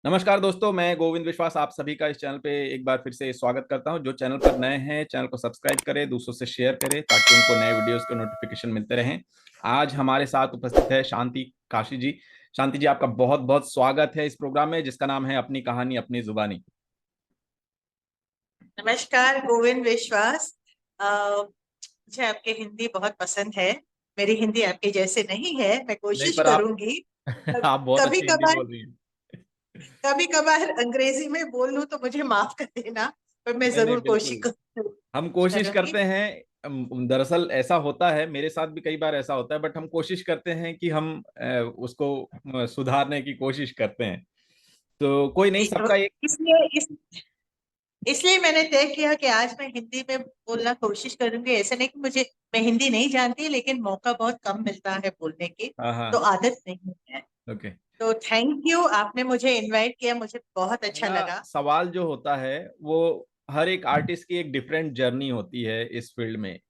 नमस्कार दोस्तों, मैं गोविंद विश्वास आप सभी का इस चैनल पे एक बार फिर से स्वागत करता हूं। जो चैनल पर नए हैं, चैनल को सब्सक्राइब करें, दूसरों से शेयर करें ताकि उनको नए वीडियोस के नोटिफिकेशन मिलते रहें। आज हमारे साथ उपस्थित है शांति काशी जी। शांति जी, आपका बहुत बहुत स्वागत है इस प्रोग्राम में जिसका नाम है अपनी कहानी अपनी जुबानी। नमस्कार गोविंद विश्वास। मुझे आपकी हिंदी बहुत पसंद है। मेरी हिंदी आपके जैसे नहीं है, मैं नहीं, कोशिश पर आप करूंगी। आप बहुत कभी अच्छी हिंदी कभार बोल रही हैं। कभी कभार अंग्रेजी में बोल लूं तो मुझे माफ कर देना, पर मैं नहीं नहीं, जरूर कोशिश बिल्कुल हम कोशिश करूंगी। करते हैं। दरअसल ऐसा होता है, मेरे साथ भी कई बार ऐसा होता है, बट हम कोशिश करते हैं कि हम उसको सुधारने की कोशिश करते हैं। तो कोई नहीं, जी, तो सबका एक। इसलिए मैंने तय किया कि आज मैं हिंदी में बोलना कोशिश करूंगी। ऐसा नहीं कि मैं हिंदी नहीं जानती, लेकिन मौका बहुत कम मिलता है बोलने की, हाँ तो हाँ। आदत नहीं है। ओके। तो थैंक यू, आपने मुझे इनवाइट किया, मुझे बहुत अच्छा मेरा लगा। सवाल जो होता है वो, हर एक आर्टिस्ट की एक डिफरेंट जर्नी होती है इस फील्ड में।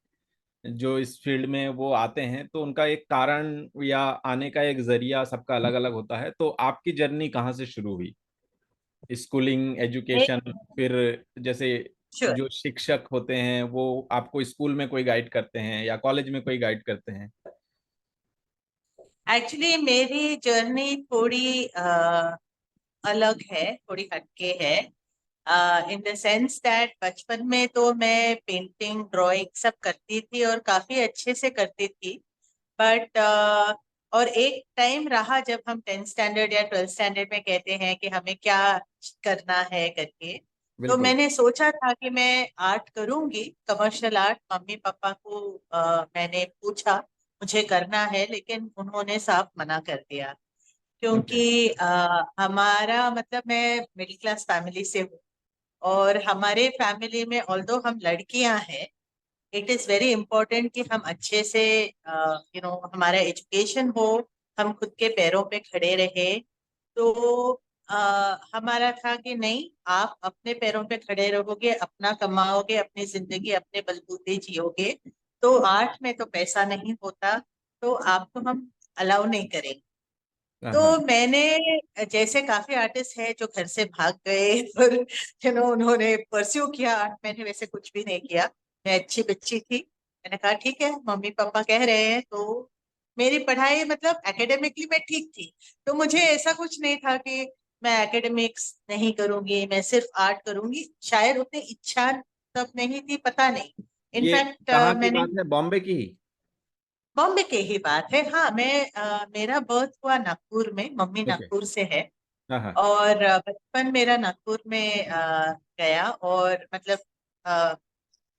जो इस फील्ड में वो आते हैं तो उनका एक कारण या आने का एक जरिया सबका अलग अलग होता है। तो आपकी जर्नी कहाँ से शुरू हुई? स्कूलिंग, एजुकेशन, फिर जैसे श्योर। जो शिक्षक होते हैं वो आपको स्कूल में कोई गाइड करते हैं या कॉलेज में कोई गाइड करते हैं? एक्चुअली मेरी जर्नी थोड़ी अलग है, थोड़ी हटके है। इन द सेंस दैट बचपन में तो मैं पेंटिंग ड्राइंग सब करती थी और काफी अच्छे से करती थी। बट और एक टाइम रहा जब हम 10th स्टैंडर्ड या 12th स्टैंडर्ड में कहते हैं कि हमें क्या करना है करके। तो बिल्कुल। मैंने सोचा था कि मैं आर्ट करूंगी, कमर्शियल आर्ट। मम्मी पापा को मैंने पूछा मुझे करना है, लेकिन उन्होंने साफ मना कर दिया। ओके। क्योंकि हमारा मतलब मैं मिडिल क्लास फैमिली से हूँ, और हमारे फैमिली में ऑल्दो हम लड़कियां हैं, इट इज वेरी इंपॉर्टेंट कि हम अच्छे से हमारा एजुकेशन हो, हम खुद के पैरों पे खड़े रहे। तो हमारा था कि नहीं, आप अपने पैरों पे खड़े रहोगे, अपना कमाओगे, अपनी जिंदगी अपने बलबूते जियोगे, तो आर्ट में तो पैसा नहीं होता, तो आपको हम अलाउ नहीं करेंगे। हाँ तो हाँ। मैंने, जैसे काफी आर्टिस्ट हैं जो घर से भाग गए और उन्होंने परस्यू किया आर्ट, मैंने वैसे कुछ भी नहीं किया। मैं अच्छी बच्ची थी, मैंने कहा ठीक है, मम्मी पापा कह रहे हैं तो। मेरी पढ़ाई मतलब एकेडमिकली मैं ठीक थी, तो मुझे ऐसा कुछ नहीं था कि मैं एकेडमिक्स नहीं करूंगी, मैं सिर्फ आर्ट करूंगी। शायद उतनी इच्छा तब नहीं थी, पता नहीं। ये इनफैक्ट कहाँ की मैंने, बात है, बॉम्बे की ही? बॉम्बे की ही बात है। हाँ, मेरा बर्थ हुआ नागपुर में, मम्मी ओके। नागपुर से है। हाँ हाँ। और बचपन मेरा नागपुर में गया, और मतलब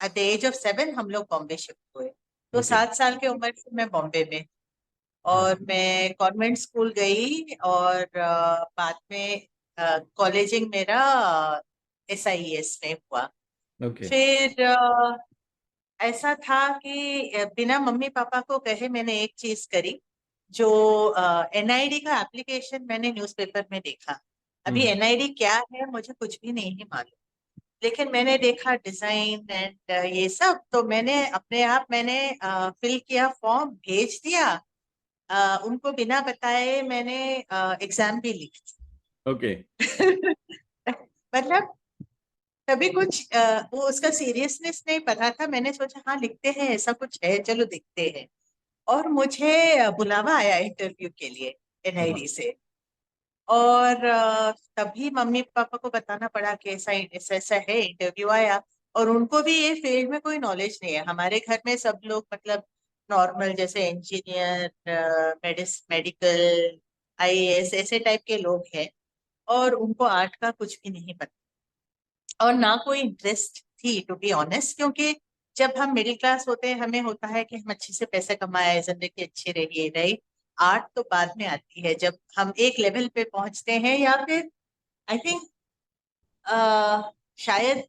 एट द एज ऑफ 7 हम लोग बॉम्बे शिफ्ट हुए। तो ओके। 7 साल की उम्र से मैं बॉम्बे में। हाँ और हाँ। मैं कॉन्वेंट स्कूल गई, और बाद में कॉलेजिंग मेरा SIES में हुआ। ओके। फिर ऐसा था कि बिना मम्मी पापा को कहे मैंने एक चीज करी। जो NID का एप्लीकेशन मैंने न्यूज़पेपर में देखा। अभी हम्म। NID क्या है मुझे कुछ भी नहीं मालूम, लेकिन मैंने देखा डिजाइन एंड ये सब, तो मैंने अपने आप मैंने फिल किया, फॉर्म भेज दिया। उनको बिना बताए मैंने एग्जाम भी लिख ओके। दी। मतलब तभी कुछ वो उसका सीरियसनेस नहीं पता था, मैंने सोचा हाँ लिखते हैं, ऐसा कुछ है, चलो देखते हैं। और मुझे बुलावा आया इंटरव्यू के लिए वाह। NID से। और तभी मम्मी पापा को बताना पड़ा कि ऐसा ऐसा ऐसा है, इंटरव्यू आया। और उनको भी ये फील्ड में कोई नॉलेज नहीं है। हमारे घर में सब लोग मतलब नॉर्मल, जैसे इंजीनियर, मेडिकल, IAS ऐसे टाइप के लोग हैं, और उनको आर्ट का कुछ भी नहीं पता, और ना कोई इंटरेस्ट थी टू बी ऑनेस्ट। क्योंकि जब हम मिडिल क्लास होते हैं हमें होता है कि हम अच्छे से पैसे कमाए, जिंदगी अच्छी रही, राइट। आर्ट तो बाद में आती है जब हम एक लेवल पे पहुंचते हैं, या फिर आई थिंक शायद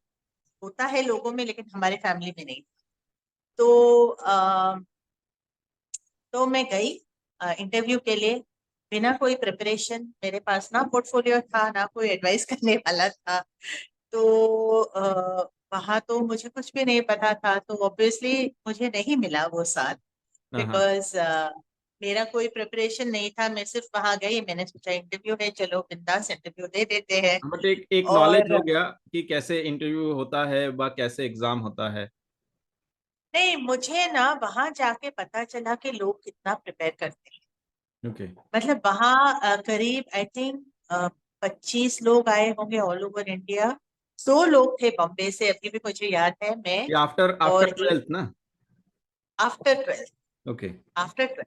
होता है लोगों में, लेकिन हमारे फैमिली में नहीं। तो तो मैं गई इंटरव्यू के लिए, बिना कोई प्रिपरेशन, मेरे पास ना पोर्टफोलियो था ना कोई एडवाइस करने वाला था। तो वहां तो मुझे कुछ भी नहीं पता था, तो ऑब्वियसली मुझे नहीं मिला वो साथ। हाँ हाँ। बिकॉज मेरा कोई प्रिपरेशन नहीं था, मैं सिर्फ वहां गई, मैंने सोचा इंटरव्यू है, चलो बिंदास इंटरव्यू दे देते हैं। बट एक एक नॉलेज और हो गया कि कैसे इंटरव्यू होता है व कैसे एग्जाम होता है। नहीं, मुझे ना वहां जाके पता चला कि लोग कितना प्रिपेयर करते हैं। ओके। मतलब वहाँ करीब आई थिंक 25 लोग आए होंगे ऑल ओवर इंडिया। 100 लोग थे बॉम्बे से, अभी भी मुझे याद है। मैं ये आफ्टर और आफ्टर एक 12th ना? After 12, okay. आफ्टर 12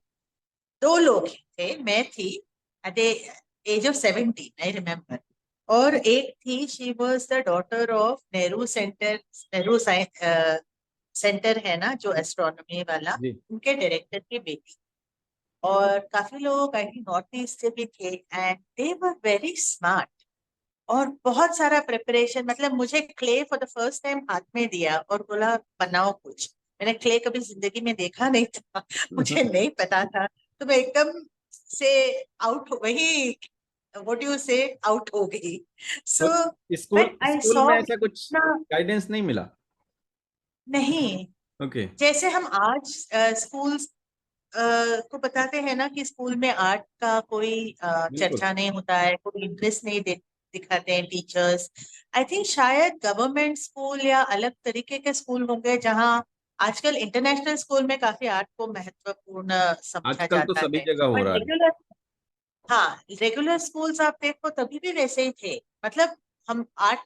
दो लोग थे, मैं थी at the age of 17 I remember. और एक थी, she was the daughter of Nehru centre, Nehru science centre है ना जो एस्ट्रोनॉमी वाला, जी। उनके डायरेक्टर की बेटी। और काफी लोग आई थिंक नॉर्थ ईस्ट से भी थे, and they were very smart. और बहुत सारा प्रिपरेशन, मतलब मुझे clay for the first time हाथ में दिया और बोला बनाओ कुछ। मैंने क्ले कभी जिंदगी में देखा नहीं था, मुझे नहीं पता था। तो मैं एकदम से आउट हो गई, व्हाट यू से, आउट हो गई। सो तो school but I school saw में ऐसा कुछ ना, गाइडेंस नहीं मिला? नहीं, ओके। जैसे हम आज स्कूल को बताते हैं ना कि स्कूल में आर्ट का कोई बिल्कुल। चर्चा नहीं होता है, कोई इंटरेस्ट नहीं दिखाते हैं टीचर्स। आई थिंक शायद गवर्नमेंट स्कूल या अलग तरीके के स्कूल होंगे जहाँ आजकल इंटरनेशनल स्कूल में काफी आर्ट को महत्वपूर्ण समझा आजकल तो जाता सभी है। जगह हो बट रहा है। रेगुलर, हाँ, रेगुलर स्कूल्स आप देखो तभी भी वैसे ही थे। मतलब हम आर्ट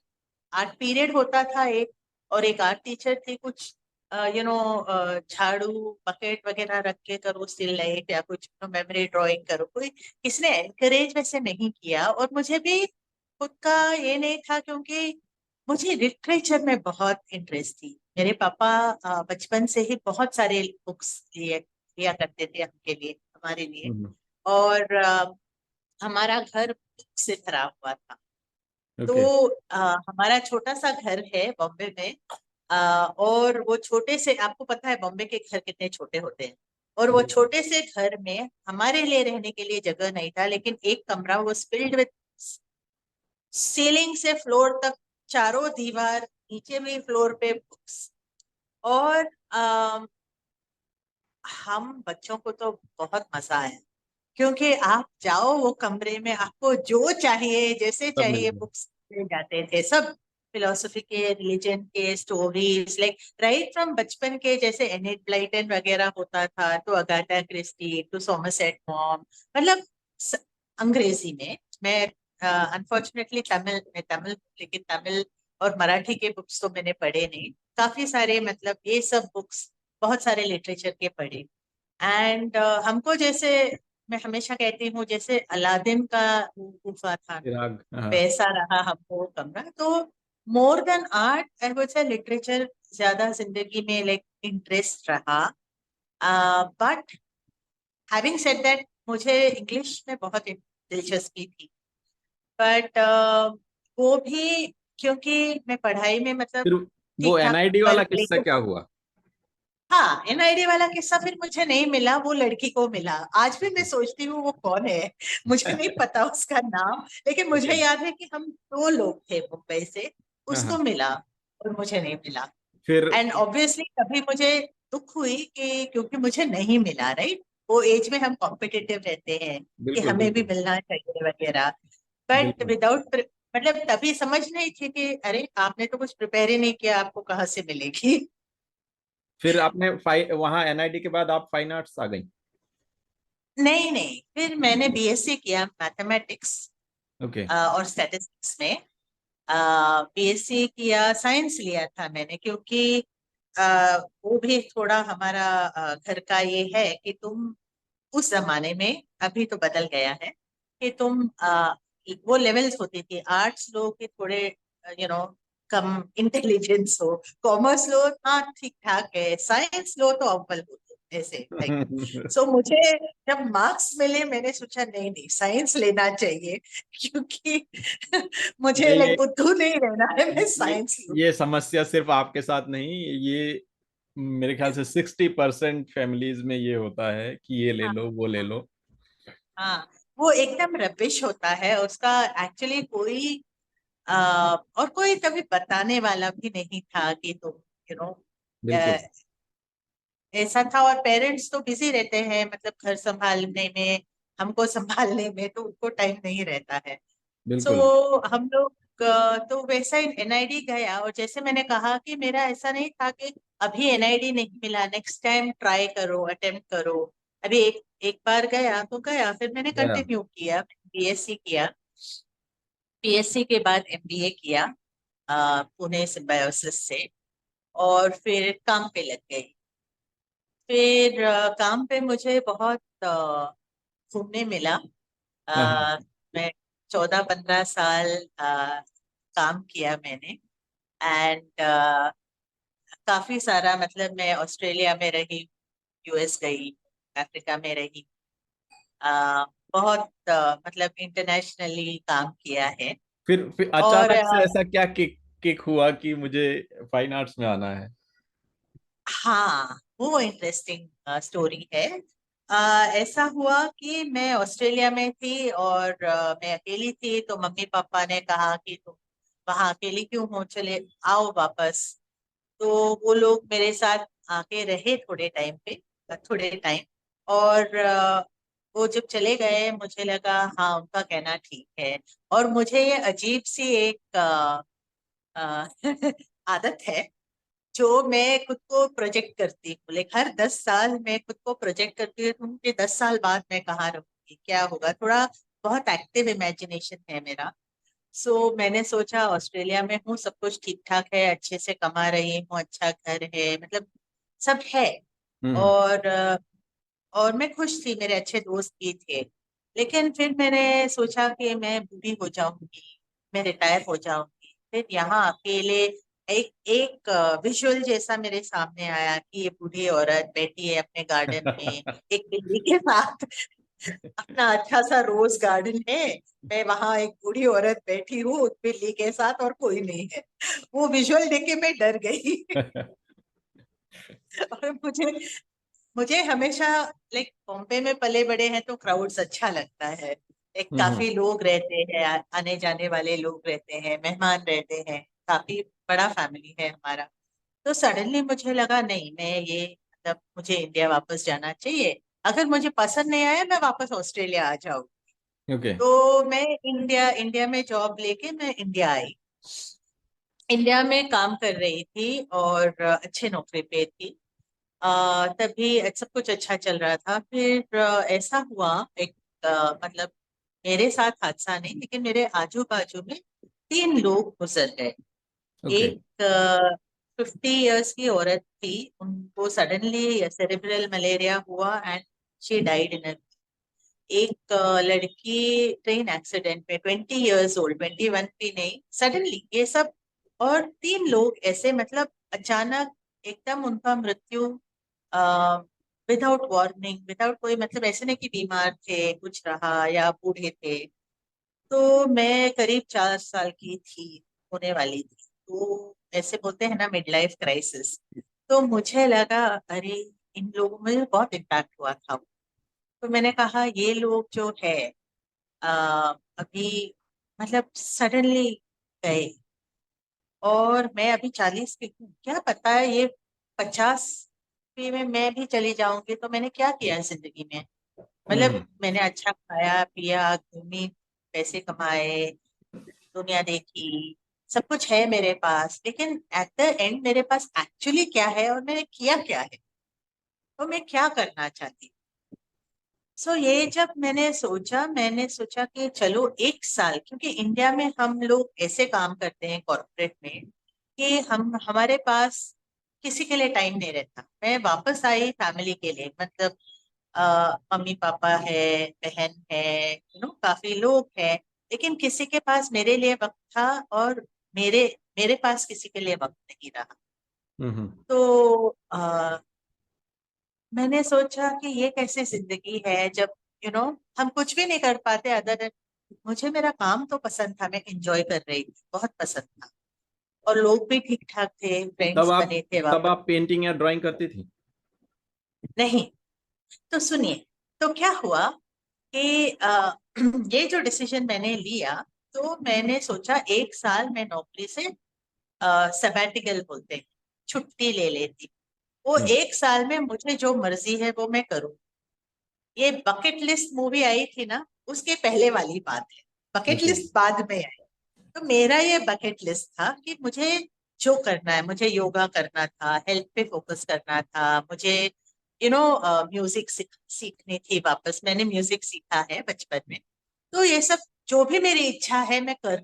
आर्ट पीरियड होता था एक, और एक आर्ट टीचर थी, कुछ झाड़ू बकेट वगैरह रख के करो स्टिल लाइफ, या कुछ मेमोरी ड्राइंग करो। कोई किसने एनकरेज वैसे नहीं किया, और मुझे भी खुद का ये नहीं था, क्योंकि मुझे लिटरेचर में बहुत इंटरेस्ट थी। मेरे पापा बचपन से ही बहुत सारे बुक्स लिया करते थे हमके लिए, हमारे लिए। हम्म। और हमारा घर बुक से भरा हुआ था। ओके। तो हमारा छोटा सा घर है बॉम्बे में। और वो छोटे से, आपको पता है बॉम्बे के घर कितने छोटे होते हैं। और वो बिल्कुल। छोटे से घर में हमारे लिए रहने के लिए जगह नहीं था, लेकिन एक कमरा वो फिल्ड विद, सीलिंग से फ्लोर तक, चारों दीवार, नीचे भी फ्लोर पे बुक्स। और हम बच्चों को तो बहुत मजा आया, क्योंकि आप जाओ वो कमरे में, आपको जो चाहिए जैसे सब मिल चाहिए गया। बुक्स मिल जाते थे सब। फिलोसफी के, रिलीजन के, स्टोरीज, लाइक राइट फ्रॉम बचपन के, जैसे एनिट ब्लाइटन वगैरह होता था, तो Agatha Christie, to Somerset Maugham. मतलब अंग्रेजी में। मैं अनफॉर्चुनेटली तमिल, लेकिन तमिल और मराठी के बुक्स तो मैंने पढ़े नहीं। काफी सारे, मतलब ये सब बुक्स, बहुत सारे लिटरेचर के पढ़े। एंड हमको जैसे, मैं हमेशा कहती हूँ जैसे अलादीन का गुफा था ना, चिराग, हाँ। वैसा रहा हमको वो कमरा। तो more than art I would say literature ज्यादा जिंदगी में लाइक इंटरेस्ट रहा। बट हैविंग सेड दैट, मुझे इंग्लिश में बहुत दिलचस्पी थी। बट वो भी, क्योंकि मैं पढ़ाई में मतलब फिर वो ठीक ठाक एनआईडी नंबर वाला किस्सा लेके, क्या हुआ? हाँ, एनआईडी वाला किस्सा फिर मुझे नहीं मिला, वो लड़की को मिला। आज भी मैं सोचती हूँ वो कौन है, मुझे नहीं पता उसका नाम। लेकिन मुझे ओके। याद है कि हम दो लोग थे मुंबई से, हाँ उसको हाँ। मिला और मुझे नहीं मिला। फिर एंड ऑब्वियसली तभी मुझे दुख हुई कि क्योंकि मुझे नहीं मिला, राइट। वो एज में हम कॉम्पिटिटिव रहते हैं कि बिल्कुल हमें भी बिल्कुल मिलना चाहिए वगैरह। बट बिल्कुल। विदाउट, मतलब तभी समझ नहीं थी कि अरे आपने तो कुछ प्रिपेयर ही नहीं किया, आपको कहाँ से मिलेगी। फिर आपने वहाँ एनआईडी के बाद आप फाइन आर्ट्स आ गई? नहीं नहीं, फिर मैंने बीएससी किया मैथमेटिक्स ओके। और स्टैटिस्टिक्स में। बीएससी किया, साइंस लिया था मैंने, क्योंकि वो भी थोड़ा हमारा घर का ये है कि तुम उस जमाने में, अभी तो बदल गया है, कि तुम वो लेवल्स होती थी, आर्ट्स लो कि थोड़े कम इंटेलिजेंस हो, कॉमर्स लो हाँ ठीक ठाक है, साइंस लो तो अव्वल हो तुम, ऐसे लाइक। सो मुझे जब मार्क्स मिले, मैंने सोचा नहीं नहीं, साइंस लेना चाहिए, क्योंकि मुझे नहीं, लाइक बुद्धू नहीं रहना है, मैं ये साइंस लूं। ये समस्या सिर्फ आपके साथ नहीं, ये मेरे ख्याल से 60% फैमिलीज में ये होता है कि ये ले हाँ लो वो ले हाँ लो। हाँ, वो एकदम रबिश होता है उसका। एक्चुअली कोई और कोई कभी बताने वाला भी नहीं था कि तुम यू नो बिल्कुल। ऐसा था। और पेरेंट्स तो बिजी रहते हैं, मतलब घर संभालने में, हमको संभालने में, तो उनको टाइम नहीं रहता है। सो बिल्कुल। हम लोग तो वैसा ही एनआईडी गया। और जैसे मैंने कहा कि मेरा ऐसा नहीं था कि अभी एनआईडी नहीं मिला, नेक्स्ट टाइम ट्राई करो, अटेम्प्ट करो। अभी एक एक बार गया तो गया, फिर मैंने गया। कंटिन्यू किया, बीएससी किया। बीएससी के बाद एमबीए किया पुणे सिम्बायोसिस से। और फिर काम पे लग गई। फिर काम पे मुझे बहुत घूमने मिला। हाँ हाँ। मैं 14-15 साल काम किया मैंने। एंड काफी सारा, मतलब मैं ऑस्ट्रेलिया में रही, यूएस गई, अफ्रीका में रही। बहुत मतलब इंटरनेशनली काम किया है। फिर और अचानक से ऐसा क्या किक किक हुआ कि मुझे फाइन आर्ट्स में आना है? हाँ, वो इंटरेस्टिंग स्टोरी है। ऐसा हुआ कि मैं ऑस्ट्रेलिया में थी और मैं अकेली थी, तो मम्मी पापा ने कहा कि तुम वहां अकेली क्यों हो, चले आओ वापस। तो वो लोग मेरे साथ आके रहे थोड़े टाइम पे, थोड़े टाइम। और वो जब चले गए, मुझे लगा हाँ उनका कहना ठीक है। और मुझे ये अजीब सी एक आदत है, जो मैं खुद को प्रोजेक्ट करती हूँ। लेकिन हर 10 साल मैं खुद को प्रोजेक्ट करती हूँ कि 10 साल बाद मैं कहाँ रहूंगी, क्या होगा। थोड़ा बहुत एक्टिव इमेजिनेशन है मेरा। सो मैंने सोचा ऑस्ट्रेलिया में हूँ, सब कुछ ठीक ठाक है, अच्छे से कमा रही हूँ, अच्छा घर है, मतलब सब है। हम्म। और और मैं खुश थी, मेरे अच्छे दोस्त भी थे। लेकिन फिर मैंने सोचा कि मैं बूढ़ी हो जाऊंगी, मैं रिटायर हो जाऊंगी, फिर यहाँ अकेले एक एक विजुअल जैसा मेरे सामने आया कि ये बूढ़ी औरत बैठी है अपने गार्डन में एक बिल्ली के साथ। अपना अच्छा सा रोज गार्डन है, मैं वहां एक बूढ़ी औरत बैठी हूँ उस बिल्ली के साथ, और कोई नहीं है। वो विजुअल देख के मैं डर गई। और मुझे मुझे हमेशा, लाइक बॉम्बे में पले बड़े हैं तो क्राउड्स अच्छा लगता है। एक हम्म। काफी लोग रहते हैं, आने जाने वाले लोग रहते हैं, मेहमान रहते हैं, काफी बड़ा फैमिली है हमारा। तो सडनली मुझे लगा नहीं, मैं ये, मतलब मुझे इंडिया वापस जाना चाहिए। अगर मुझे पसंद नहीं आया, मैं वापस ऑस्ट्रेलिया आ जाऊँ। ओके। तो मैं इंडिया इंडिया में जॉब लेके मैं इंडिया आई। इंडिया में काम कर रही थी और अच्छे नौकरी पे थी। तभी सब कुछ अच्छा चल रहा था। फिर ऐसा हुआ, एक मतलब मेरे साथ हादसा नहीं, लेकिन मेरे आजू बाजू में 3 लोग गुजर गए। ओके। एक 50 इयर्स की औरत थी, उनको सडनली सेरेब्रल मलेरिया हुआ एंड शी डाइड इन। एक लड़की ट्रेन एक्सीडेंट में, 20 इयर्स ओल्ड, 21 भी नहीं, सडनली ये सब। और 3 लोग ऐसे, मतलब अचानक एकदम उनका मृत्यु, विदाउट वार्निंग, विदाउट कोई, मतलब ऐसे नहीं कि बीमार थे कुछ रहा या बूढ़े थे। तो मैं करीब 4 साल की थी, होने वाली थी। तो ऐसे बोलते हैं ना, मिड लाइफ क्राइसिस। तो मुझे लगा अरे, इन लोगों में बहुत इम्पैक्ट हुआ था। तो मैंने कहा ये लोग जो है अभी, मतलब सडनली गए। और मैं अभी 40 की हूँ, क्या पता है ये 50 में मैं भी चली जाऊंगी, तो मैंने क्या किया जिंदगी में। मतलब हम्म। मैंने अच्छा खाया पिया, घूमी, पैसे कमाए, दुनिया देखी, सब कुछ है मेरे पास, लेकिन एट द एंड मेरे पास एक्चुअली क्या है और मैंने किया क्या है, तो मैं क्या करना चाहती हूँ। सो ये जब मैंने सोचा कि चलो 1 साल, क्योंकि इंडिया में हम लोग ऐसे काम करते हैं कॉर्पोरेट में कि हम हमारे पास किसी के लिए टाइम नहीं रहता। मैं वापस आई फैमिली के लिए, मतलब मम्मी पापा है, बहन है, काफी लोग हैं, लेकिन किसी के पास मेरे लिए वक्त था, और मेरे मेरे पास किसी के लिए वक्त नहीं रहा। हम्म। तो मैंने सोचा कि ये कैसी जिंदगी है जब हम कुछ भी नहीं कर पाते अदर। मुझे मेरा काम तो पसंद था, मैं एंजॉय कर रही थी, बहुत पसंद था। और लोग भी ठीक ठाक थे, तब फ्रेंड्स आप बने थे तब वापस। आप पेंटिंग या ड्राइंग करती थी? नहीं, तो सुनिए, तो क्या हुआ कि ये जो डिसीजन मैंने लिया, तो मैंने सोचा 1 साल मैं नौकरी से सबैटिकल बोलते हैं, छुट्टी ले लेती। वो हम्म। 1 साल में मुझे जो मर्जी है वो मैं करूँ। ये बकेट लिस्ट मूवी आई थी ना, उसके पहले वाली बात है। Bucket okay. लिस्ट बाद में आई। तो मेरा ये बकेट लिस्ट था कि मुझे जो करना है, मुझे योगा करना था, हेल्थ पे फोकस करना था, मुझे म्यूजिक सीखनी थी वापस। मैंने म्यूजिक सीखा है बचपन में। तो ये सब जो भी मेरी इच्छा है मैं कर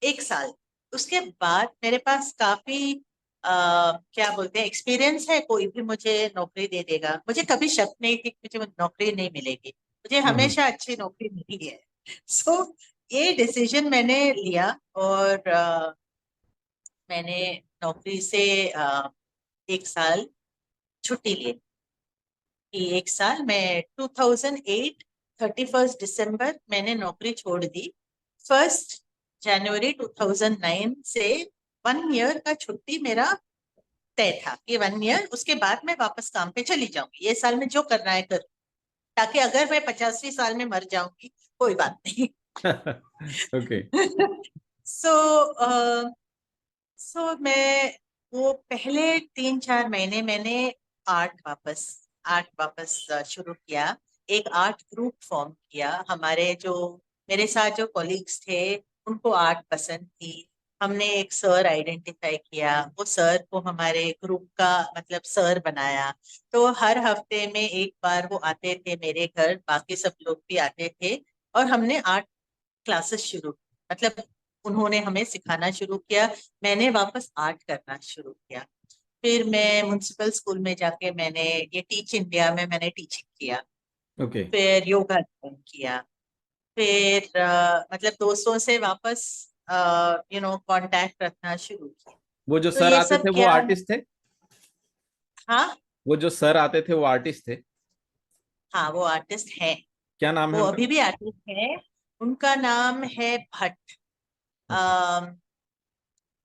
1 साल। उसके बाद मेरे पास काफी क्या बोलते हैं एक्सपीरियंस है, कोई भी मुझे नौकरी दे देगा। मुझे कभी शक नहीं थी कि मुझे नौकरी नहीं मिलेगी। मुझे हम्म। हमेशा अच्छी नौकरी मिली है। सो ये डिसीजन मैंने लिया। और मैंने नौकरी से 1 साल छुट्टी ली। कि 1 साल मैं 2008 31 दिसंबर मैंने नौकरी छोड़ दी। 1 जनवरी 2009 से 1 ईयर का छुट्टी मेरा तय था कि 1 ईयर उसके बाद मैं वापस काम पे चली जाऊंगी। ये साल में जो करना है कर, ताकि अगर मैं 50वीं साल में मर जाऊंगी कोई बात नहीं। ओके। सो मैं वो पहले 3-4 महीने मैंने आर्ट वापस शुरू किया। एक आर्ट ग्रुप फॉर्म किया। हमारे जो मेरे साथ जो कॉलीग्स थे उनको आर्ट पसंद थी। हमने एक सर आइडेंटिफाई किया, वो सर को हमारे ग्रुप का मतलब सर बनाया। तो हर हफ्ते में एक बार वो आते थे मेरे घर, बाकी सब लोग भी आते थे। और हमने आर्ट क्लासेस शुरू की। मतलब उन्होंने हमें सिखाना शुरू किया। मैंने वापस आर्ट करना शुरू किया। फिर मैं म्युनिसिपल स्कूल में जाके मैंने ये टीच इंडिया में मैंने टीचिंग किया। ओके। फिर योगा ज्वाइन किया। फिर मतलब दोस्तों से वापस कांटेक्ट रखना शुरू किया। वो जो तो सर ये आते सब थे वो किया। आर्टिस्ट थे? हाँ, वो जो सर आते थे वो आर्टिस्ट थे? हाँ, वो आर्टिस्ट हैं। क्या नाम है वो उनका? अभी भी आर्टिस्ट हैं। उनका नाम है भट्ट। अच्छा।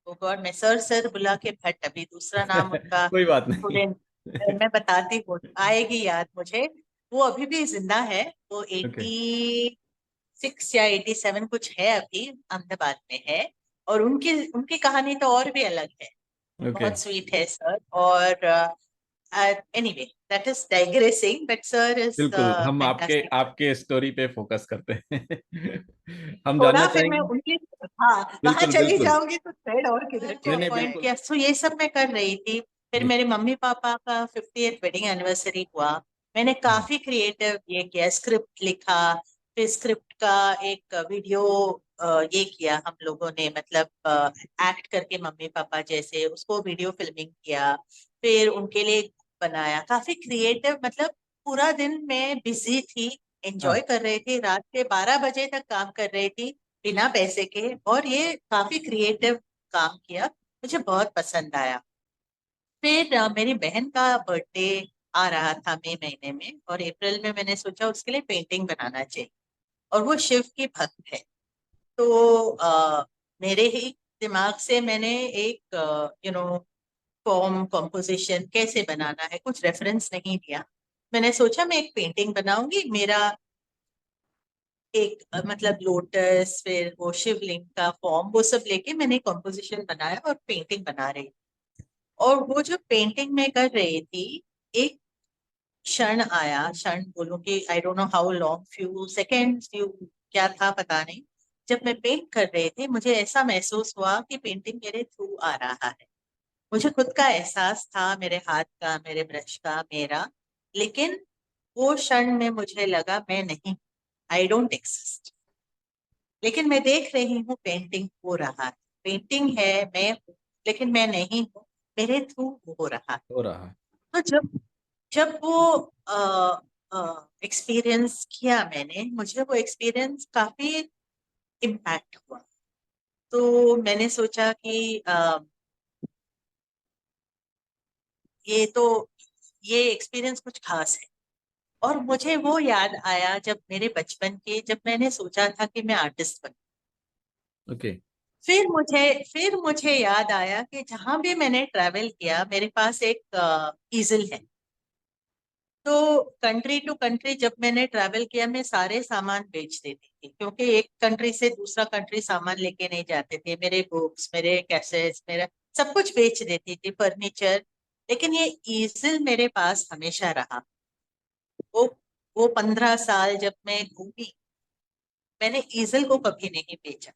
ओ गॉड, मैं सर सर बुला के भट्ट, अभी दूसरा नाम उनका कोई बात नहीं। स्टूडेंट। मैं बताती हूँ, आएगी याद मुझे। वो अभी भी जिंदा है। वो ओके। 86 या 87 कुछ है, अभी अहमदाबाद में है। और उनकी उनकी कहानी तो और भी अलग है। ओके। बहुत स्वीट है सर। और anyway, that is digressing, but sir is बिल्कुल, हम आपके फैंटास्टिक। आपके स्टोरी पे फोकस करते हैं। हम जानना थोड़ा फिर मैं चाहेंगे। उनकी, हाँ, वहां बिल्कुल चली बिल्कुल। जाऊंगी तो थ्रेड और किधर नहीं को नहीं, पॉइंट बिल्कुल। किया। सो ये सब मैं कर रही थी। फिर जी। मेरे मम्मी पापा का 50th वेडिंग एनिवर्सरी हुआ। मैंने हम्म। काफी क्रिएटिव ये किया, स्क्रिप्ट लिखा। फिर स्क्रिप्ट का एक वीडियो ये किया हम लोगों ने, मतलब एक्ट करके मम्मी पापा जैसे उसको वीडियो फिल्मिंग किया। फिर उनके लिए बनाया, काफी क्रिएटिव। मतलब पूरा दिन मैं बिजी थी, एंजॉय हाँ। कर रही थी, रात के 12 बजे तक काम कर रही थी बिना पैसे के। और ये काफी क्रिएटिव काम किया, मुझे बहुत पसंद आया। फिर मेरी बहन का बर्थडे आ रहा था मई महीने में, और अप्रैल में मैंने सोचा उसके लिए पेंटिंग बनाना चाहिए। और वो शिव की भक्त है। तो मेरे ही दिमाग से मैंने एक फॉर्म कॉम्पोजिशन कैसे बनाना है, कुछ रेफरेंस नहीं दिया। मैंने सोचा मैं एक पेंटिंग बनाऊंगी। मेरा एक मतलब लोटस, फिर वो शिवलिंग का फॉर्म, वो सब लेके मैंने कॉम्पोजिशन बनाया और पेंटिंग बना रही। और वो जो पेंटिंग मैं कर रही थी, एक क्षण आया, क्षण बोलूंगी, I don't know how long, few seconds, few क्या था पता नहीं। जब मैं पेंट कर रही थी मुझे ऐसा महसूस हुआ कि पेंटिंग मेरे थ्रू आ रहा है। मुझे खुद का एहसास था, मेरे हाथ का, मेरे ब्रश का, मेरा। लेकिन वो क्षण में मुझे लगा मैं नहीं, आई डोंट एक्सिस्ट। लेकिन मैं देख रही हूँ पेंटिंग हो रहा है। पेंटिंग है, मैं हूँ, लेकिन मैं नहीं हूँ, मेरे थ्रू हो रहा है। हो रहा है। तो जब जब वो एक्सपीरियंस किया मैंने, मुझे वो एक्सपीरियंस काफी इम्पैक्ट हुआ। तो मैंने सोचा कि ये तो ये एक्सपीरियंस कुछ खास है। और मुझे वो याद आया जब मेरे बचपन के, जब मैंने सोचा था कि मैं आर्टिस्ट बनूं। ओके। फिर मुझे याद आया कि जहां भी मैंने ट्रैवल किया मेरे पास एक ईजल है। तो कंट्री टू कंट्री जब मैंने ट्रैवल किया, मैं सारे सामान बेच देती थी, क्योंकि एक कंट्री से दूसरा कंट्री सामान लेके नहीं जाते थे। मेरे बुक्स, मेरे कैसेट्स, मेरा सब कुछ बेच देती थी, फर्नीचर। लेकिन ये ईजिल मेरे पास हमेशा रहा। वो वो 15 साल जब मैं घूमी, मैंने ईजिल को कभी नहीं बेचा।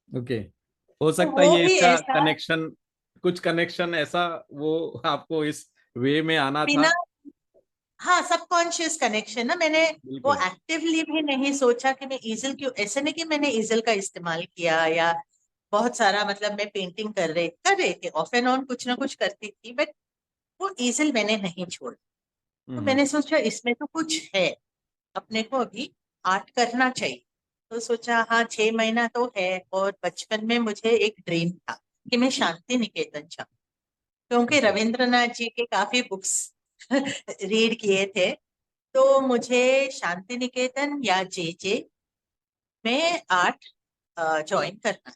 ओके, हो तो सकता है वो ये भी इसका ऐसा कनेक्शन, कुछ कनेक्शन ऐसा वो आपको इस वे में आना था। बिना, हाँ, सबकॉन्शियस कनेक्शन ना। मैंने वो बिल्कुल। एक्टिवली भी नहीं सोचा कि मैं ईजल क्यों, ऐसे नहीं कि मैंने ईजल का इस्तेमाल किया या बहुत सारा, मतलब मैं पेंटिंग कर रही थी ऑफ एंड ऑन, कुछ ना कुछ करती थी, बट वो ईजल मैंने नहीं छोड़ा। तो हम्म। मैंने सोचा इसमें तो कुछ है, अपने को अभी आर्ट करना चाहिए। तो सोचा हाँ, 6 महीना तो है। और बचपन में मुझे एक ड्रीम था कि मैं शांति निकेतन जाऊँ, क्योंकि ओके। रविंद्रनाथ जी के काफी बुक्स रीड किए थे। तो मुझे शांति निकेतन या जे में आर्ट ज्वाइन करना।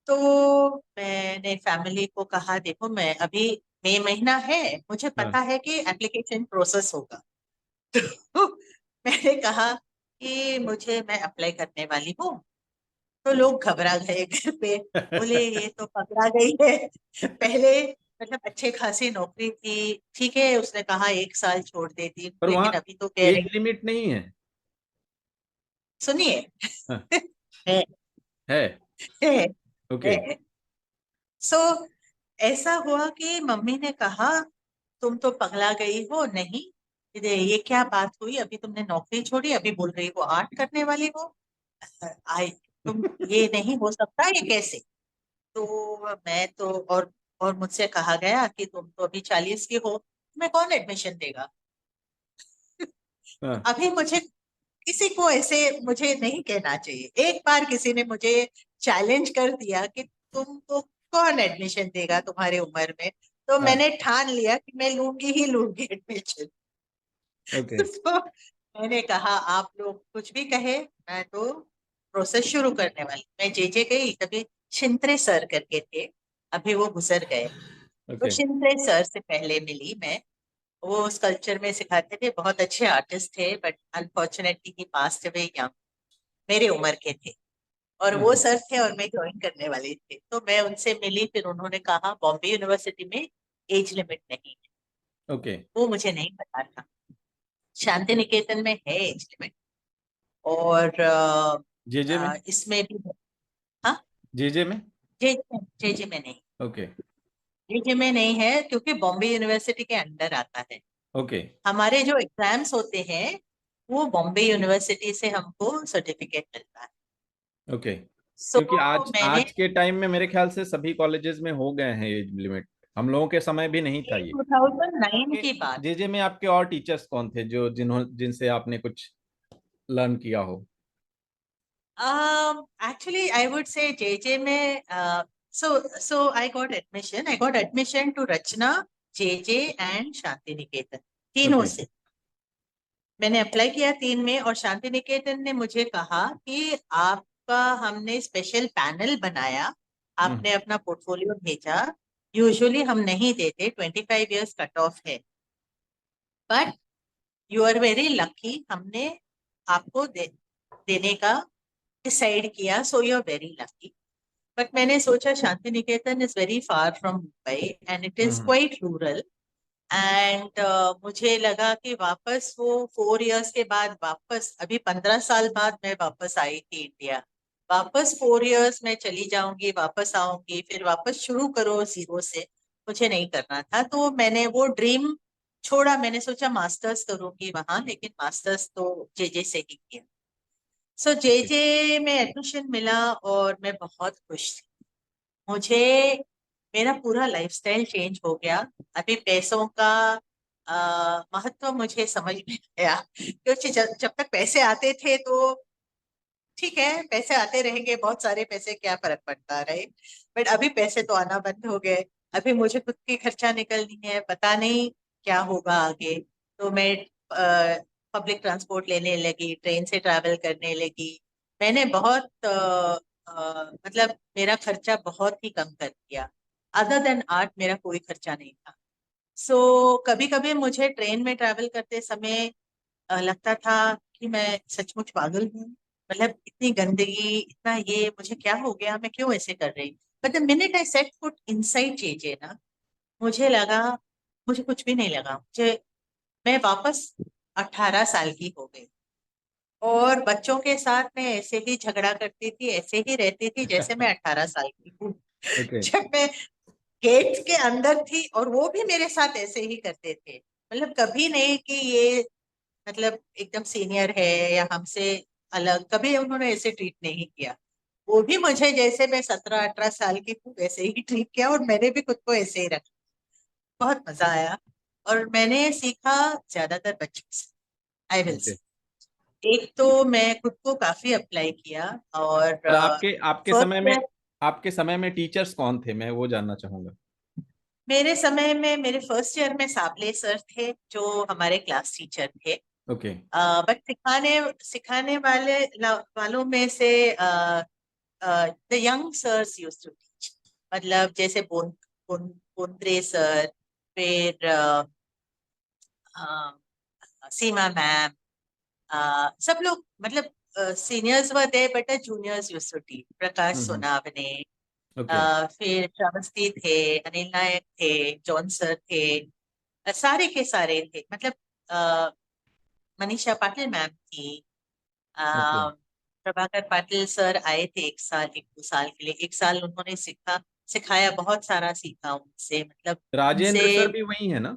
तो मैंने फैमिली को कहा, देखो मैं अभी, मई महीना है, मुझे हाँ। पता है कि एप्लीकेशन प्रोसेस होगा। तो मैंने कहा कि मैं अप्लाई करने वाली हूँ। तो लोग घबरा गए घर पे, बोले ये तो पकड़ा गई है। पहले मतलब अच्छे खासी नौकरी थी, ठीक है, उसने कहा 1 साल छोड़ देती हूँ, पर वहाँ लेकिन अभी तो कह एज रही, लिमिट नहीं है? सुनिए। हाँ, है, है। है, ओके। है। सो ऐसा हुआ कि मम्मी ने कहा तुम तो पगला गई हो, नहीं, ये क्या बात हुई, अभी तुमने नौकरी छोड़ी, अभी बोल रही हो आर्ट करने वाली हो। आई, तुम, ये नहीं हो सकता, ये कैसे। तो मैं तो, और मुझसे कहा गया कि तुम तो अभी 40 की हो, तुम्हें कौन एडमिशन देगा। हाँ। अभी मुझे किसी को ऐसे मुझे नहीं कहना चाहिए। एक बार किसी ने मुझे चैलेंज कर दिया कि तुमको कौन एडमिशन देगा तुम्हारे उम्र में। तो हाँ। मैंने ठान लिया कि मैं लूंगी ही लूंगी एडमिशन। ओके। तो मैंने कहा आप लोग कुछ भी कहे, मैं तो प्रोसेस शुरू करने वाली। मैं जे गई, तभी शिंत्रे सर करके थे, अभी वो गुजर गए। तो ओके। शिंत्रे सर से पहले मिली मैं। वो स्कल्पचर में सिखाते थे, बहुत अच्छे आर्टिस्ट थे, but unfortunately he passed away young, मेरे उम्र के थे। और वो हम्म। सर थे और मैं ज्वाइन करने वाली थी, तो मैं उनसे मिली। फिर उन्होंने कहा बॉम्बे यूनिवर्सिटी में एज लिमिट नहीं है। ओके। वो मुझे नहीं पता था। शांति निकेतन में है एज लिमिट। और जेजे में? इसमें भी है। हाँ, जेजे में? जे में नहीं। ओके। जे में नहीं है क्योंकि बॉम्बे यूनिवर्सिटी के अंडर आता है। ओके। हमारे जो एग्जाम्स होते हैं वो बॉम्बे यूनिवर्सिटी से हमको सर्टिफिकेट मिलता है। ओके। सो क्योंकि आज मैंने, आज के टाइम में मेरे ख्याल से सभी कॉलेजेस में हो गए हैं एज लिमिट। हम लोगों के समय भी नहीं था ये ये। 2009 आपके की बात। जेजे में आपके और टीचर्स कौन थे जो जिनसे आपने कुछ लर्न किया हो? Actually, I would say JJ में, so I got admission to Rachna, JJ and Shanti Niketan, तीनों ओके। से। मैंने अप्लाई किया तीन में, और शांति निकेतन ने मुझे कहा कि आपका हमने स्पेशल पैनल बनाया, हम्म। आपने अपना पोर्टफोलियो भेजा। यूजुअली हम नहीं देते, 25 years कट ऑफ है, but you are very lucky, हमने आपको देने का डिसाइड किया, so you are very lucky. But मैंने सोचा Shanti Niketan is very far from Mumbai and it is hmm. Quite rural. And मुझे लगा कि वापस वो 4 years के बाद, वापस अभी 15 साल बाद मैं वापस आई थी इंडिया, वापस 4 years में चली जाऊंगी, वापस आऊंगी, फिर वापस शुरू करो जीरो से, मुझे नहीं करना था। तो मैंने वो ड्रीम छोड़ा। मैंने सोचा मास्टर्स करूंगी वहां, लेकिन मास्टर्स तो जे से ही किया। So okay. जे में एडमिशन मिला और मैं बहुत खुश थी। मुझे, मेरा पूरा लाइफस्टाइल चेंज हो गया। अभी पैसों का महत्व मुझे समझ में आया, क्योंकि जब तक पैसे आते थे तो ठीक है, पैसे आते रहेंगे, बहुत सारे पैसे, क्या फर्क पड़ता रहे। बट अभी पैसे तो आना बंद हो गए। अभी मुझे खुद की खर्चा निकलनी है, पता नहीं क्या होगा आगे। तो मैं पब्लिक ट्रांसपोर्ट लेने लगी, ट्रेन से ट्रैवल करने लगी। मैंने बहुत मतलब मेरा खर्चा बहुत ही कम कर दिया। अदर देन आर्ट मेरा कोई खर्चा नहीं था। सो कभी कभी मुझे ट्रेन में ट्रैवल करते समय लगता था कि मैं सचमुच पागल हूँ, मतलब इतनी गंदगी, इतना ये, मुझे क्या हो गया, मैं क्यों ऐसे कर रही। But the minute I set foot inside जे ना, मुझे लगा, मुझे कुछ भी नहीं लगा। मैं वापस 18 साल की हो गई, और बच्चों के साथ मैं ऐसे ही झगड़ा करती थी, ऐसे ही रहती थी जैसे मैं 18 साल की हूँ। ओके। जब मैं गेट के अंदर थी, और वो भी मेरे साथ ऐसे ही करते थे। मतलब कभी नहीं कि ये मतलब एकदम सीनियर है या हमसे अलग, कभी उन्होंने ऐसे ट्रीट नहीं किया। वो भी मुझे जैसे मैं 17-18 साल की हूँ वैसे ही ट्रीट किया, और मैंने भी खुद को ऐसे ही रखा। बहुत मजा आया, और मैंने सीखा ज्यादातर बच्चों से। I will okay. एक तो मैं खुद को काफी अप्लाई किया। और और आपके आपके समय फर्स्ट में, ईयर, आपके समय में टीचर्स कौन थे, मैं वो जानना चाहूंगा। मेरे समय में मेरे फर्स्ट ईयर में साबले सर थे जो हमारे क्लास टीचर थे। ओके। बट सिखाने सिखाने वालों में से the young sirs use to teach. मतलब जैसे बोंद्रे सर, फिर सीमा मैम, सब लोग मतलब सीनियर्स वर थे, but juniors use to teach. Prakash hmm. Sonawane, okay. फिर श्रावस्ती थे, अनिल नायक थे, जॉन सर थे, सारे के सारे थे। मतलब अ, मनीषा पाटिल मैम थी, ओके। प्रभाकर पाटिल सर आए थे 1 साल 1-2 साल के लिए। 1 साल उन्होंने सिखाया, बहुत सारा सीखा उनसे। मतलब उनसे राजेंद्र सर भी वही है ना?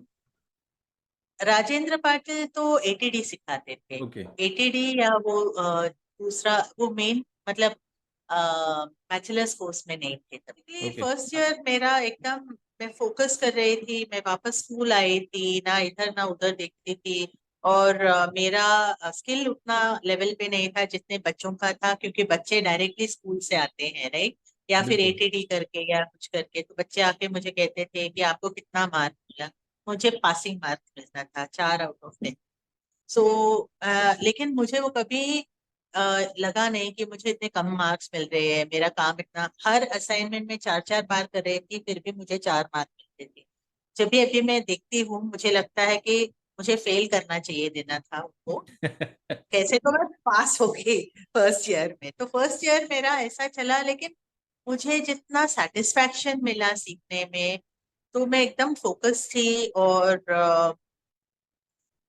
राजेंद्र पाटिल तो एटीडी सिखाते थे। ओके। एटीडी या वो दूसरा, वो मेन मतलब बैचलर्स कोर्स में नहीं थे तभी। ओके। फर्स्ट ईयर मेरा एकदम, मैं फोकस कर रही थी। मैं वापस स्कूल आई थी, ना इधर ना उधर देखती थी। और मेरा स्किल उतना लेवल पे नहीं था जितने बच्चों का था, क्योंकि बच्चे डायरेक्टली स्कूल से आते हैं, राइट? या फिर बिल्कुल। एटीडी करके या कुछ करके। तो बच्चे आके मुझे कहते थे कि आपको कितना मार्क मिला। मुझे पासिंग मार्क मिलता था, 4 आउट ऑफ 10। सो लेकिन मुझे वो कभी लगा नहीं कि मुझे इतने कम मार्क्स मिल रहे हैं। मेरा काम इतना, हर असाइनमेंट में 4-4 बार कर रही थी, फिर भी मुझे 4 मार्क मिलते थे। जब भी अभी मैं देखती हूँ, मुझे लगता है कि मुझे फेल करना चाहिए देना था उनको। कैसे तो मैं पास हो गई फर्स्ट ईयर में। तो फर्स्ट ईयर मेरा ऐसा चला, लेकिन मुझे जितना सेटिस्फैक्शन मिला सीखने में, तो मैं एकदम फोकस थी। और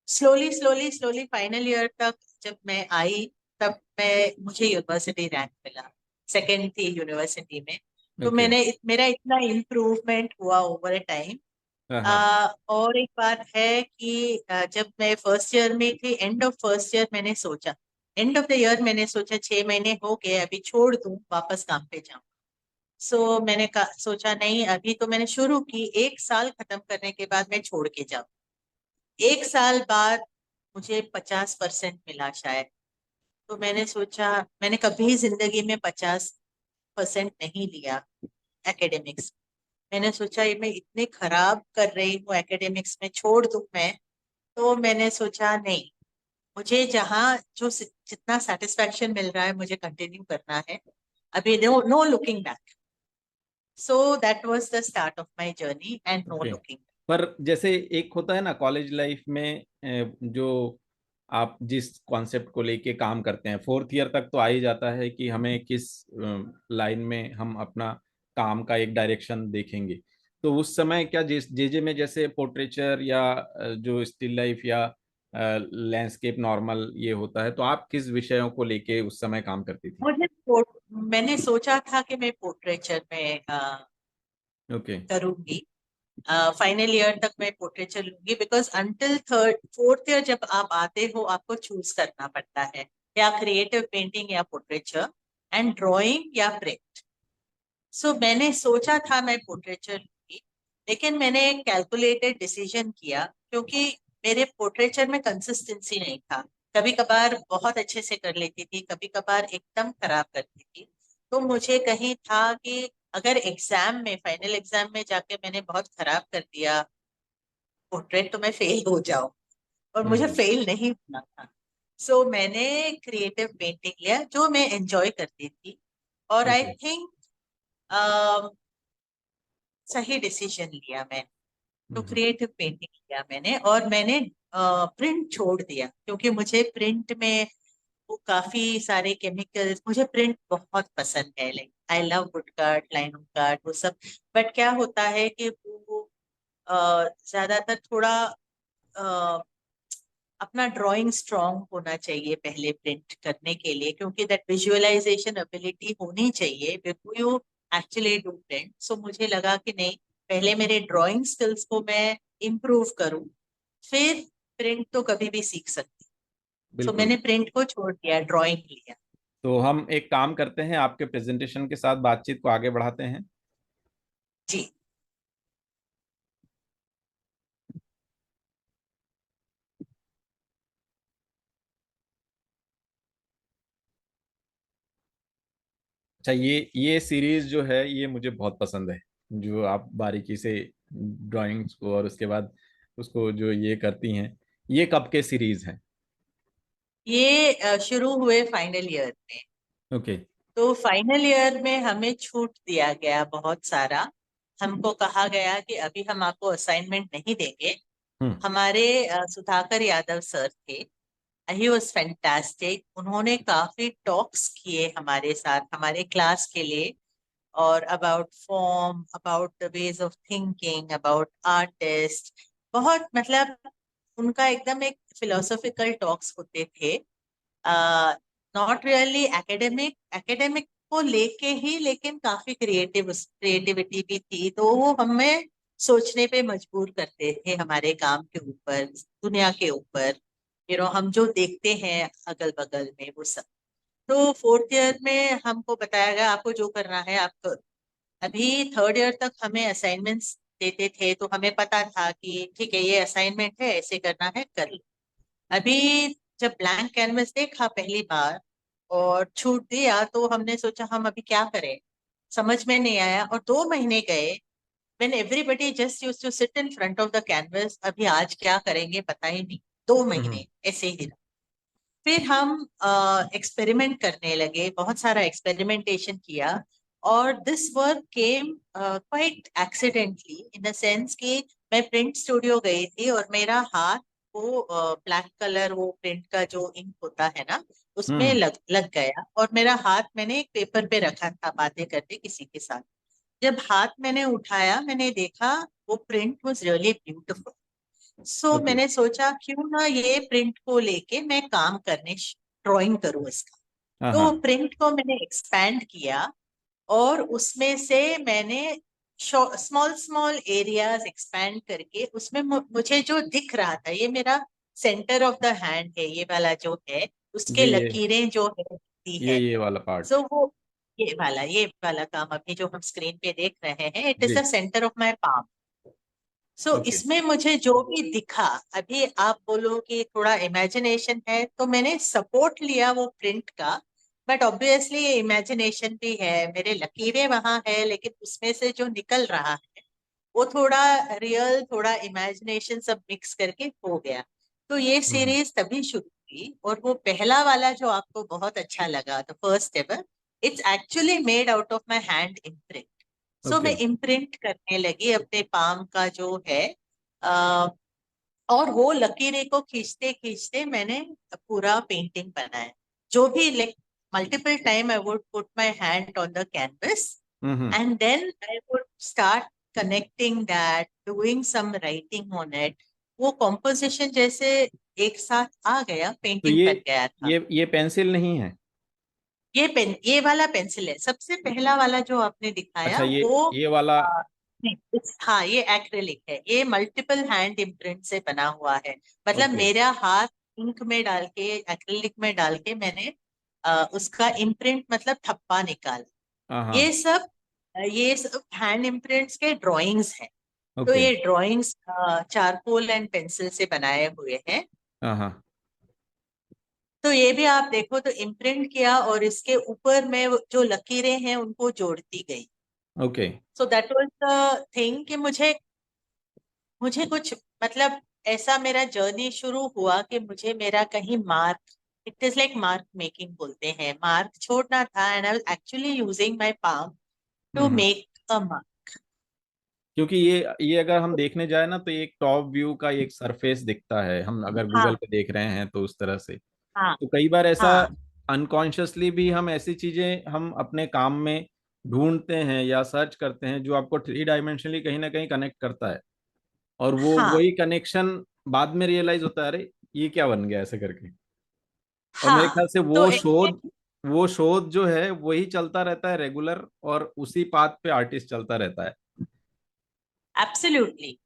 slowly slowly slowly final year तक जब मैं आई, तब मुझे यूनिवर्सिटी रैंक मिला। सेकंड थी यूनिवर्सिटी में। तो ओके। मेरा इतना इम्प्रूवमेंट हुआ ओवर टाइम। हाँ हाँ। और एक बात है कि जब मैं फर्स्ट ईयर में थी, एंड ऑफ फर्स्ट ईयर मैंने सोचा, एंड ऑफ द ईयर मैंने सोचा 6 महीने हो गए, अभी छोड़ दूं, वापस काम पे जाऊं। सो मैंने सोचा नहीं, अभी तो मैंने शुरू की, 1 साल खत्म करने के बाद मैं छोड़ के जाऊं। 1 साल बाद मुझे 50% मिला शायद। तो मैंने सोचा, मैंने कभी जिंदगी में 50% नहीं लिया एकेडमिक्स। मैंने सोचा ये मैं इतने खराब कर रही हूँ एकेडमिक्स में, छोड़ दूं मैं? तो मैंने सोचा नहीं, मुझे जहाँ जितना सेटिस्फेक्शन मिल रहा है मुझे कंटिन्यू करना है। अभी no no looking back. So that was the start of my journey, and no okay. Looking. पर जैसे एक होता है ना कॉलेज लाइफ में, जो आप जिस कॉन्सेप्ट को लेके काम करते हैं, फोर्थ ईयर तक तो आ ही जाता है कि हमें किस लाइन में हम अपना काम का एक डायरेक्शन देखेंगे। तो उस समय क्या जिस जे में जैसे पोर्ट्रेचर या जो स्टिल लाइफ या लैंडस्केप नॉर्मल ये होता है, तो आप किस विषयों को लेके उस समय काम करती थी? मुझे मैंने सोचा था कि मैं पोर्ट्रेचर में ओके। करूंगी। फाइनल ईयर तक मैं पोर्ट्रेचर लूंगी, because until third fourth year जब आप आते हो, आपको चूज करना पड़ता है, या क्रिएटिव पेंटिंग या पोर्ट्रेचर, एंड ड्राइंग या प्रिंट। सो मैंने सोचा था मैं पोर्ट्रेचर लूंगी, लेकिन मैंने एक कैलकुलेटेड डिसीजन किया, क्योंकि मेरे पोर्ट्रेचर में कंसिस्टेंसी नहीं था। कभी कभार बहुत अच्छे से कर लेती थी, कभी कभार एकदम खराब करती थी। तो मुझे कहीं था कि अगर एग्जाम में, फाइनल एग्जाम में जाके मैंने बहुत खराब कर दिया पोर्ट्रेट, तो मैं फेल हो जाऊं, और मुझे हम्म। फेल नहीं होना था। सो मैंने क्रिएटिव पेंटिंग लिया, जो मैं एंजॉय करती थी। और आई ओके। थिंक सही डिसीजन लिया मैं। तो हम्म। क्रिएटिव पेंटिंग किया मैंने, और मैंने प्रिंट छोड़ दिया, क्योंकि मुझे प्रिंट में वो काफी सारे केमिकल्स, मुझे प्रिंट बहुत पसंद है, like I love would cart, line cart, वो सब। बट क्या होता है कि वो ज्यादातर थोड़ा अ, अपना ड्राइंग स्ट्रांग होना चाहिए पहले प्रिंट करने के लिए, क्योंकि दैट विजुअलाइजेशन एबिलिटी होनी चाहिए before you actually do print. So मुझे लगा कि नहीं, पहले मेरे ड्राइंग स्किल्स को मैं इम्प्रूव करूं, फिर प्रिंट तो कभी भी सीख सकती। सो बिल्कुल। मैंने प्रिंट को छोड़ दिया, ड्राइंग लिया। तो हम एक काम करते हैं, आपके प्रेजेंटेशन के साथ बातचीत को आगे बढ़ाते हैं। जी। अच्छा, ये सीरीज जो है ये मुझे बहुत पसंद है, जो आप बारीकी से ड्राइंग्स को और उसके बाद उसको जो ये करती हैं। ये कब के सीरीज हैं? ये शुरू हुए फाइनल ईयर में। ओके। तो फाइनल ईयर में हमें छूट दिया गया बहुत सारा। हमको कहा गया कि अभी हम आपको असाइनमेंट नहीं देंगे। हम्म। हमारे सुधाकर यादव सर थे। He was fantastic. उन्होंने काफी टॉक्स किए हमारे साथ, हमारे क्लास के लिए, और about form, about the ways of thinking, about artist. बहुत मतलब उनका एकदम एक फिलोसॉफिकल टॉक्स होते थे। नॉट रियली एकेडमिक, एकेडमिक को लेके ही, लेकिन काफी क्रिएटिविटी भी थी। तो वो हमें सोचने पे मजबूर करते थे, हमारे काम के ऊपर, दुनिया के ऊपर, हम जो देखते हैं अगल बगल में वो सब। तो फोर्थ ईयर में हमको बताया गया आपको जो करना है आप करो। अभी थर्ड ईयर तक हमें असाइनमेंट्स देते थे, तो हमें पता था कि ठीक है ये असाइनमेंट है, ऐसे करना है, कर लो। अभी जब ब्लैंक कैनवस देखा पहली बार और छूट दिया, तो हमने सोचा हम अभी क्या करें, समझ में नहीं आया। और 2 महीने गए, when everybody just used to sit in front of the canvas, अभी आज क्या करेंगे पता ही नहीं। दो हम्म। महीने ऐसे ही रहा। फिर हम एक्सपेरिमेंट करने लगे, बहुत सारा एक्सपेरिमेंटेशन किया। और this work came quite accidentally, in the sense कि मैं प्रिंट स्टूडियो गई थी और मेरा हाथ वो ब्लैक कलर, वो प्रिंट का जो इंक होता है ना, उसमें हम्म। लग लग गया। और मेरा हाथ मैंने एक पेपर पे रखा था बातें करते किसी के साथ। जब हाथ मैंने उठाया, मैंने देखा वो print was really beautiful. So okay. मैंने सोचा क्यों ना ये प्रिंट को लेके मैं काम करने, ड्राइंग करूँ इसका। हाँ तो हाँ। प्रिंट को मैंने एक्सपैंड किया, और उसमें से मैंने स्मॉल स्मॉल एरियाज एक्सपैंड करके उसमें मुझे जो दिख रहा था, ये मेरा सेंटर ऑफ द हैंड है, ये वाला जो है, उसके जी, लकीरें जो है दिखती है। ये वाला पार्ट। सो वो ये वाला काम अभी जो हम स्क्रीन पे देख रहे हैं, इट इज जी। The centre of my palm. So okay. इसमें मुझे जो भी दिखा, अभी आप बोलो कि थोड़ा इमेजिनेशन है, तो मैंने सपोर्ट लिया वो प्रिंट का। बट ऑब्वियसली ये इमेजिनेशन भी है, मेरे लकीरें वहां है, लेकिन उसमें से जो निकल रहा है वो थोड़ा रियल, थोड़ा इमेजिनेशन सब मिक्स करके हो गया। तो ये हम्म। सीरीज तभी शुरू हुई। और वो पहला वाला जो आपको बहुत अच्छा लगा, the first ever, it's actually made out of my hand imprint. So okay. मैं इम्प्रिंट करने लगी अपने पाम का जो है, आ, और वो लकीरें को खींचते खींचते मैंने पूरा पेंटिंग बनाया। जो भी like multiple time I would put my hand on the canvas, hmm. And then I would start connecting that, doing some writing on it. वो कॉम्पोजिशन जैसे एक साथ आ गया, तो पेंटिंग ये बन गया था। ये पेंसिल नहीं है? ये वाला पेंसिल है, सबसे पहला वाला जो आपने अच्छा, दिखाया ये वो। ये वाला। नहीं, हाँ ये एक्रेलिक है, ये मल्टीपल हैंड इम्प्रिंट से बना हुआ है। मतलब ओके। मेरा हाथ इंक में डाल के, एक्रेलिक में डाल के मैंने उसका इम्प्रिंट मतलब ठप्पा निकाला। हाँ हाँ। ये सब हैंड इम्प्रिंट्स के ड्राइंग्स हैं। तो ओके। ये ड्राइंग्स चारकोल एंड पेंसिल से बनाए हुए हैं। हाँ हाँ। तो ये भी आप देखो तो इम्प्रिंट किया, और इसके ऊपर में वो जो लकीरें हैं उनको जोड़ती गई। Okay. So that was the thing कि मुझे मुझे कुछ मतलब ऐसा मेरा जर्नी शुरू हुआ कि मुझे मेरा कहीं mark, it is like mark making बोलते हैं, मार्क छोड़ना था। And I was actually using my palm to hmm. Make a mark. क्योंकि ये अगर हम देखने जाए ना, तो ये एक टॉप व्यू का एक सरफेस दिखता है, हम अगर गूगल हाँ पे देख रहे हैं तो उस तरह से। हाँ तो कई बार ऐसा हाँ। अनकॉन्शियसली भी हम ऐसी चीजें हम अपने काम में ढूंढते हैं या सर्च करते हैं जो आपको थ्री डायमेंशनली कहीं ना कहीं कनेक्ट करता है। और वो हाँ वही कनेक्शन बाद में रियलाइज होता है, अरे ये क्या बन गया ऐसे करके। और मेरे हाँ। ख्याल से तो वो शोध जो है वही चलता रहता है रेगुलर, और उसी पाथ पे आर्टिस्ट चलता रहता है। एब्सोल्युटली।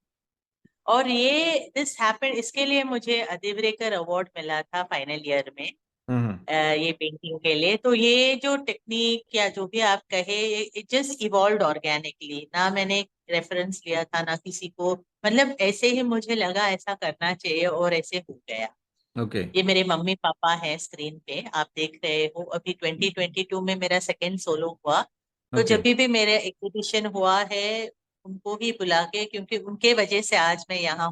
और ये दिस हैपेंड, इसके लिए मुझे अधिवरेकर अवार्ड मिला था फाइनल ईयर में। हम्म। ये पेंटिंग के लिए। तो ये जो टेक्निक या जो भी आप कहे, इट जस्ट इवॉल्व ऑर्गेनिकली, ना मैंने रेफरेंस लिया था ना किसी को, मतलब ऐसे ही मुझे लगा ऐसा करना चाहिए और ऐसे हो गया। ओके। ये मेरे मम्मी पापा हैं स्क्रीन पे आप देख रहे हो, अभी 2022 में मेरा सेकंड सोलो हुआ। तो ओके। जब भी मेरे एग्जीबिशन हुआ है, उनको ही बुला के, क्योंकि उनके वजह से आज मैं यहाँ